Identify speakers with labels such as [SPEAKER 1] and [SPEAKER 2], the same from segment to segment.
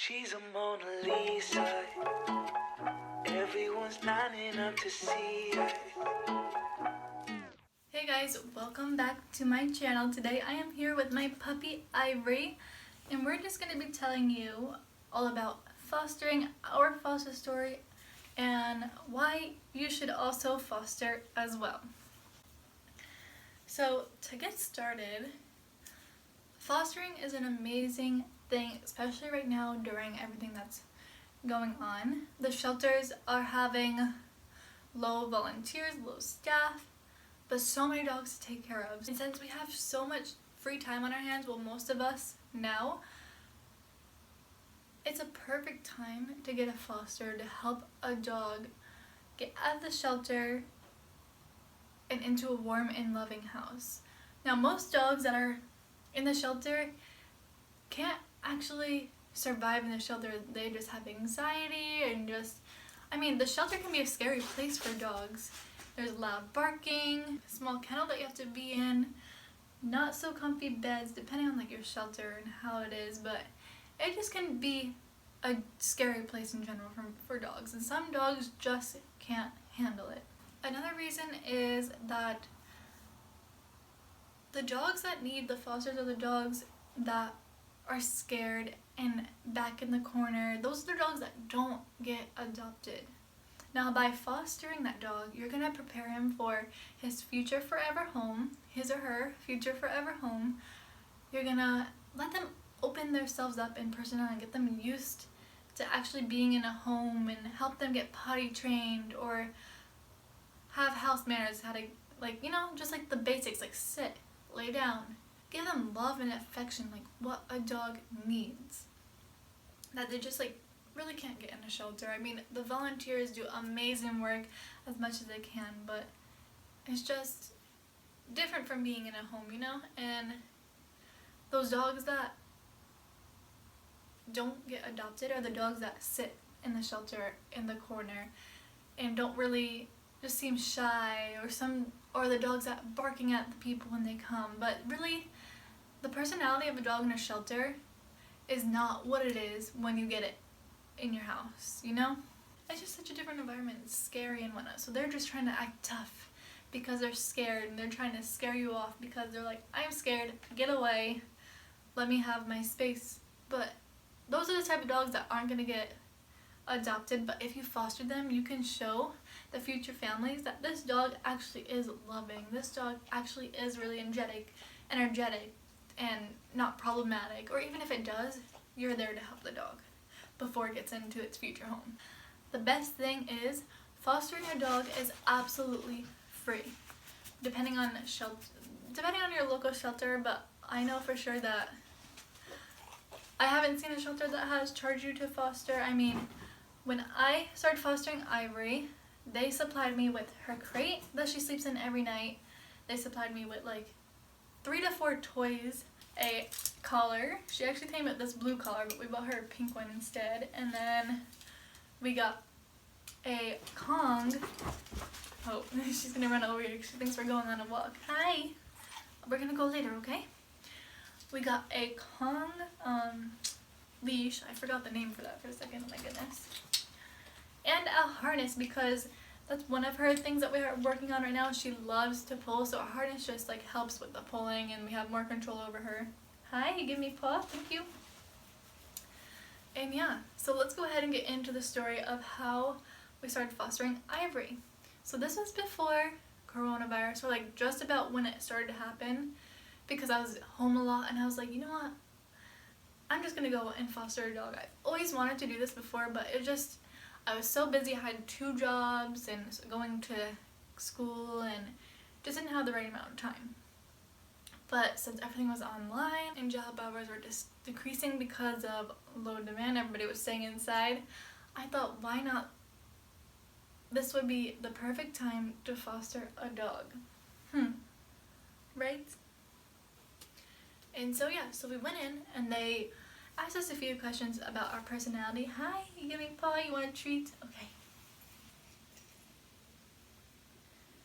[SPEAKER 1] She's a Mona Lisa. Everyone's lining up to see her.
[SPEAKER 2] Hey guys, welcome back to my channel. Today I am here with my puppy Ivory, and we're just going to be telling you all about fostering, our foster story, and why you should also foster as well. So to get started, fostering is an amazing thing, especially right now during everything that's going on. The shelters are having low volunteers, low staff, but so many dogs to take care of. And since we have so much free time on our hands, well, most of us now, it's a perfect time to get a foster to help a dog get out of the shelter and into a warm and loving house. Now, most dogs that are in the shelter can't actually survive in the shelter. They just have anxiety and the shelter can be a scary place for dogs. There's loud barking, small kennel that you have to be in, not so comfy beds depending on your shelter and how it is, but it just can be a scary place in general for dogs, and some dogs just can't handle it. Another reason is that the dogs that need the fosters are the dogs that are scared and back in the corner. Those are the dogs that don't get adopted. Now, by fostering that dog, you're going to prepare him for his future forever home, his or her future forever home. You're going to let them open themselves up in personality and get them used to actually being in a home and help them get potty trained or have house manners, how to, just the basics, like sit, lay down. Give them love and affection, like what a dog needs, that they just really can't get in a shelter. The volunteers do amazing work as much as they can, but it's just different from being in a home, and those dogs that don't get adopted are the dogs that sit in the shelter in the corner and don't really, just seem shy, or the dogs that barking at the people when they come. But really, the personality of a dog in a shelter is not what it is when you get it in your house, It's just such a different environment. It's scary and whatnot. So they're just trying to act tough because they're scared, and they're trying to scare you off because they're like, I'm scared, get away, let me have my space. But those are the type of dogs that aren't going to get adopted. But if you foster them, you can show the future families that this dog actually is loving. This dog actually is really energetic and not problematic. Or even if it does, you're there to help the dog before it gets into its future home. The best thing is fostering a dog is absolutely free, depending on your local shelter. But I know for sure that I haven't seen a shelter that has charged you to foster. When I started fostering Ivory, they supplied me with her crate that she sleeps in every night. They supplied me with 3 to 4 toys, a collar. She actually came with this blue collar, but we bought her a pink one instead. And then we got a Kong. Oh, she's gonna run over here. She thinks we're going on a walk. Hi! We're gonna go later, okay? We got a Kong leash. I forgot the name for that for a second. Oh my goodness. And a harness, because that's one of her things that we are working on right now. She loves to pull, so a harness just helps with the pulling, and we have more control over her. Hi, you give me paw, thank you. And yeah, so let's go ahead and get into the story of how we started fostering Ivory. So this was before coronavirus, or just about when it started to happen, because I was home a lot, and I was like, you know what? I'm just gonna go and foster a dog. I've always wanted to do this before, but I was so busy. I had 2 jobs and going to school and just didn't have the right amount of time. But since everything was online and job hours were just decreasing because of low demand, everybody was staying inside, I thought, why not? This would be the perfect time to foster a dog. Right? And so yeah, so we went in and they asked us a few questions about our personality. Hi, you give me a paw, you want a treat? Okay.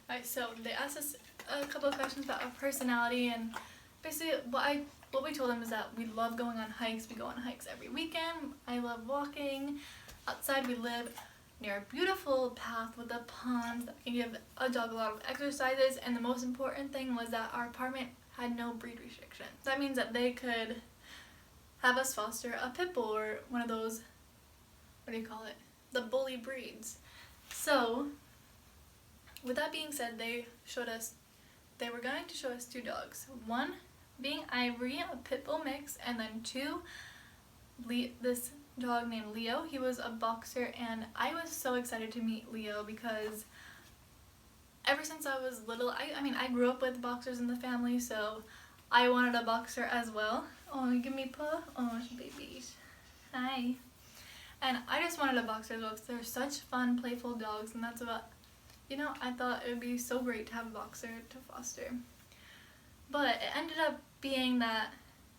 [SPEAKER 2] Alright, so they asked us a couple of questions about our personality, and basically what I what we told him is that we love going on hikes. We go on hikes every weekend. I love walking outside. We live near a beautiful path with a pond that can give a dog a lot of exercises, and the most important thing was that our apartment had no breed restriction. That means that they could have us foster a pit bull or one of those, what do you call it, the bully breeds. So with that being said, they were going to show us 2 dogs. One being Ivory, a pit bull mix, and then 2, this dog named Leo. He was a boxer, and I was so excited to meet Leo because ever since I was little, I grew up with boxers in the family, so I wanted a boxer as well. Oh, you give me a paw? Oh, babies. Hi. And I just wanted a boxer as well because they're such fun, playful dogs, and that's what, I thought it would be so great to have a boxer to foster. But it ended up being that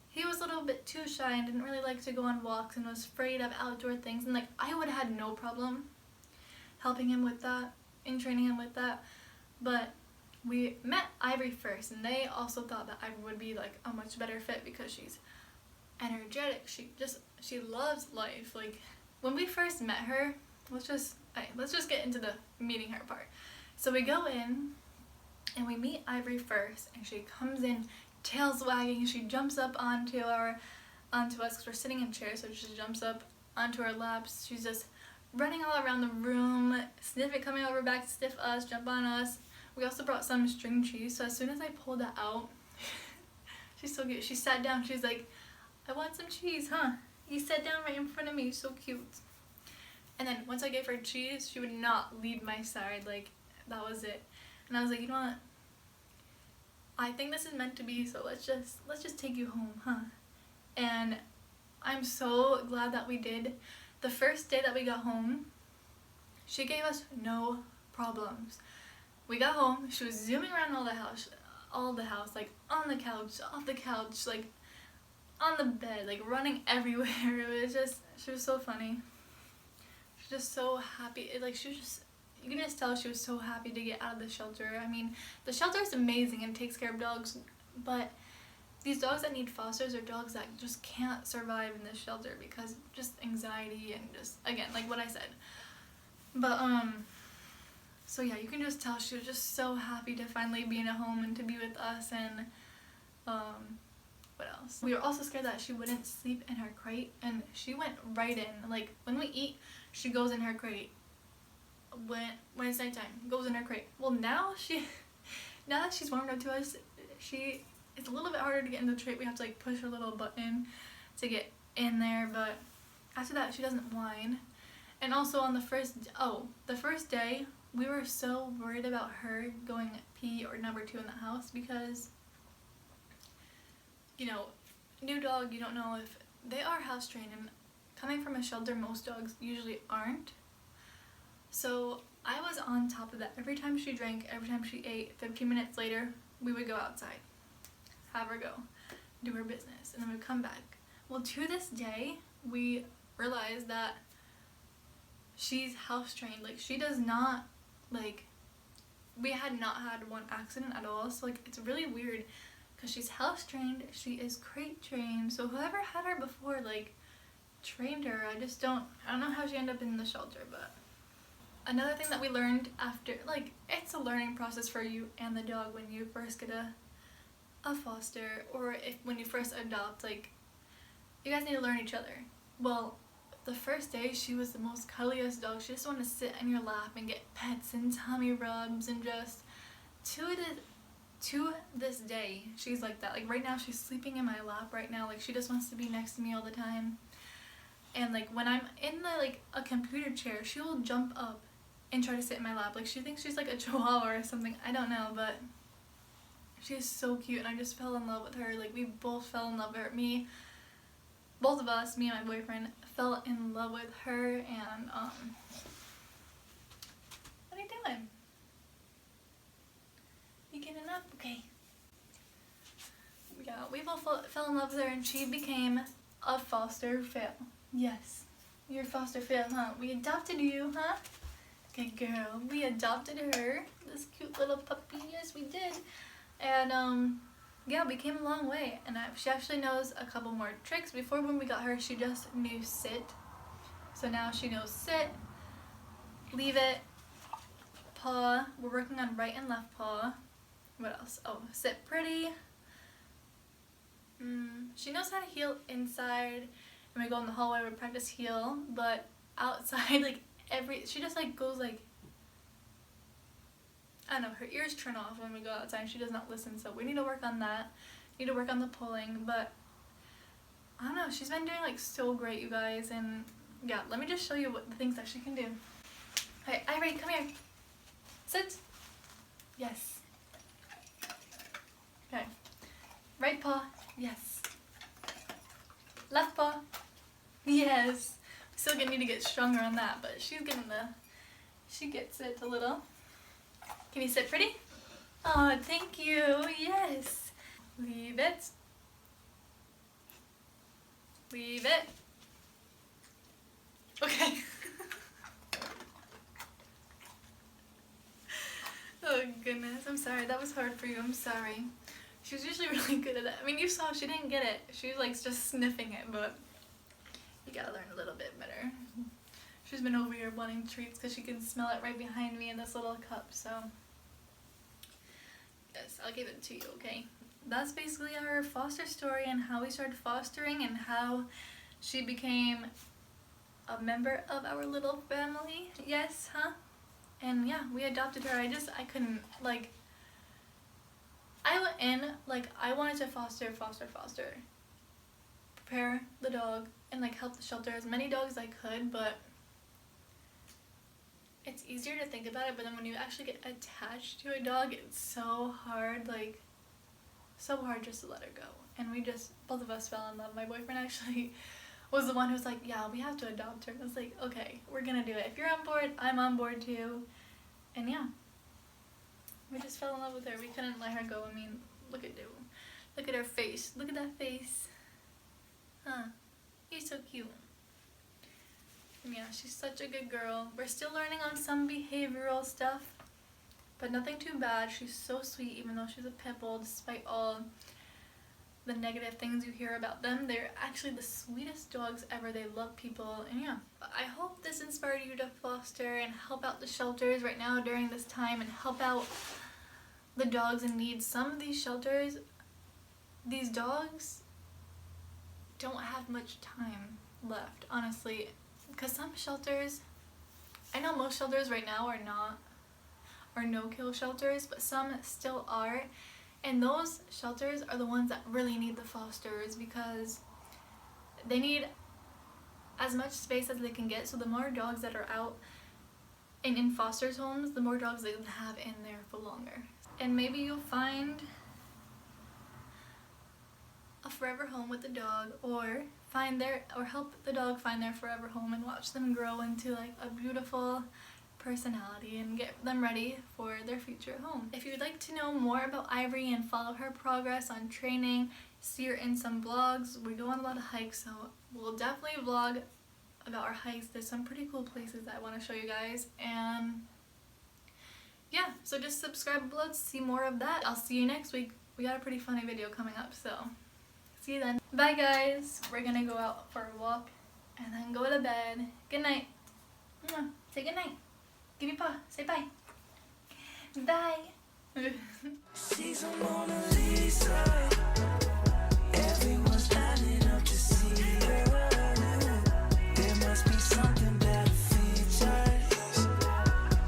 [SPEAKER 2] he was a little bit too shy and didn't really like to go on walks and was afraid of outdoor things. And I would have had no problem helping him with that and training him with that. But we met Ivory first, and they also thought that Ivory would be a much better fit because she's energetic. She loves life. When we first met her, let's just get into the meeting her part. So we go in and we meet Ivory first, and she comes in tails wagging. She jumps up onto us because we're sitting in chairs, so she jumps up onto our laps. She's just running all around the room, coming over back to sniff us, jump on us. We also brought some string cheese, so as soon as I pulled that out, she's so cute. She sat down. She's like, "I want some cheese, huh?" You sat down right in front of me. So cute. And then once I gave her cheese, she would not leave my side. That was it. And I was like, you know what? I think this is meant to be, so let's just take you home, huh? And I'm so glad that we did. The first day that we got home, she gave us no problems. We got home, she was zooming around all the house, on the couch, off the couch, on the bed, running everywhere. She was so funny. She was just so happy. You can just tell she was so happy to get out of the shelter. The shelter is amazing and takes care of dogs, but these dogs that need fosters are dogs that just can't survive in this shelter because just anxiety and just, again, what I said. But, so yeah, you can just tell she was just so happy to finally be in a home and to be with us. And, what else? We were also scared that she wouldn't sleep in her crate, and she went right in. When we eat, she goes in her crate. When it's nighttime, goes in her crate. Well, now that she's warmed up to us, it's a little bit harder to get in the crate. We have to push her little button to get in there, but after that she doesn't whine. And also on the first day, we were so worried about her going pee or number 2 in the house because, new dog, you don't know if they are house trained, and coming from a shelter, most dogs usually aren't. So I was on top of that. Every time she drank, every time she ate, 15 minutes later, we would go outside, have her go, do her business, and then we'd come back. Well, to this day, we realized that she's house trained. She does not, we had not had one accident at all, so it's really weird because she's house trained, she is crate trained, so whoever had her before, trained her. I don't know how she ended up in the shelter. But another thing that we learned after, it's a learning process for you and the dog when you first get a foster, or when you first adopt, you guys need to learn each other. Well, the first day, she was the most cuddliest dog. She just wanted to sit in your lap and get pets and tummy rubs, and just to this day, she's like that. Right now, she's sleeping in my lap right now. She just wants to be next to me all the time. And when I'm in a computer chair, she will jump up and try to sit in my lap. She thinks she's a chihuahua or something. I don't know, but she is so cute, and I just fell in love with her. We both fell in love with her. Both of us, me and my boyfriend, fell in love with her. And what are you doing? You getting up? Okay. Yeah, we both fell in love with her, and she became a foster fail. Yes, you're a foster fail, huh? We adopted you, huh? Good girl. We adopted her, this cute little puppy. Yes, we did. And yeah, we came a long way. And she actually knows a couple more tricks. Before, when we got her, she just knew sit. So now she knows sit, leave it, paw. We're working on right and left paw. What else? Oh, sit pretty. She knows how to heel inside. When we go in the hallway, we practice heel. But outside, like she just like goes like, I don't know, her ears turn off when we go outside. She does not listen, so we need to work on that. Need to work on the pulling, but I don't know, she's been doing like so great, you guys. And yeah, let me just show you what the things that she can do. Alright, Ivory, come here. Sit. Yes. Okay. Right paw. Yes. Left paw. Yes. Still gonna need to get stronger on that, but she gets it a little. Can you sit pretty? Oh, thank you. Yes. Leave it. Leave it. Okay. Oh goodness, I'm sorry. That was hard for you. I'm sorry. She was usually really good at it. I mean, you saw she didn't get it. She was like just sniffing it, but you gotta learn a little bit better. She's been over here wanting treats because she can smell it right behind me in this little cup, so yes, I'll give it to you, okay? That's basically our foster story and how we started fostering and how she became a member of our little family. Yes, huh? And yeah, we adopted her. I couldn't, like, I went in, like, I wanted to foster, prepare the dog, and like help the shelter as many dogs as I could, but it's easier to think about it, but then when you actually get attached to a dog, it's so hard, like, so hard just to let her go. And both of us fell in love. My boyfriend actually was the one who was like, yeah, we have to adopt her. And I was like, okay, we're gonna do it. If you're on board, I'm on board too. And yeah, we just fell in love with her. We couldn't let her go. I mean, look at her face. Look at that face. Huh, you're so cute. Yeah, she's such a good girl. We're still learning on some behavioral stuff, but nothing too bad. She's so sweet, even though she's a pit bull, despite all the negative things you hear about them. They're actually the sweetest dogs ever. They love people, and yeah. I hope this inspired you to foster and help out the shelters right now during this time and help out the dogs in need. Some of these shelters, these dogs don't have much time left, honestly. Because some shelters, I know most shelters right now are no-kill shelters, but some still are. And those shelters are the ones that really need the fosters because they need as much space as they can get. So the more dogs that are out and in fosters homes, the more dogs they can have in there for longer. And maybe you'll find a forever home with the dog, or help the dog find their forever home and watch them grow into like a beautiful personality and get them ready for their future home. If you'd like to know more about Ivory and follow her progress on training, see her in some vlogs. We go on a lot of hikes, so we'll definitely vlog about our hikes. There's some pretty cool places that I want to show you guys, and yeah, so just subscribe below to see more of that. I'll see you next week. We got a pretty funny video coming up, so see you then. Bye guys. We're gonna go out for a walk and then go to bed. Good night. Mwah. Say good night. Give me a paw. Say bye. Bye.
[SPEAKER 1] She's a Mona Lisa. Everyone's lining up to see her. There must be something better features.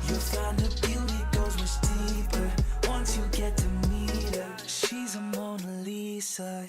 [SPEAKER 1] You'll find the beauty goes much deeper once you get to meet her. She's a Mona Lisa.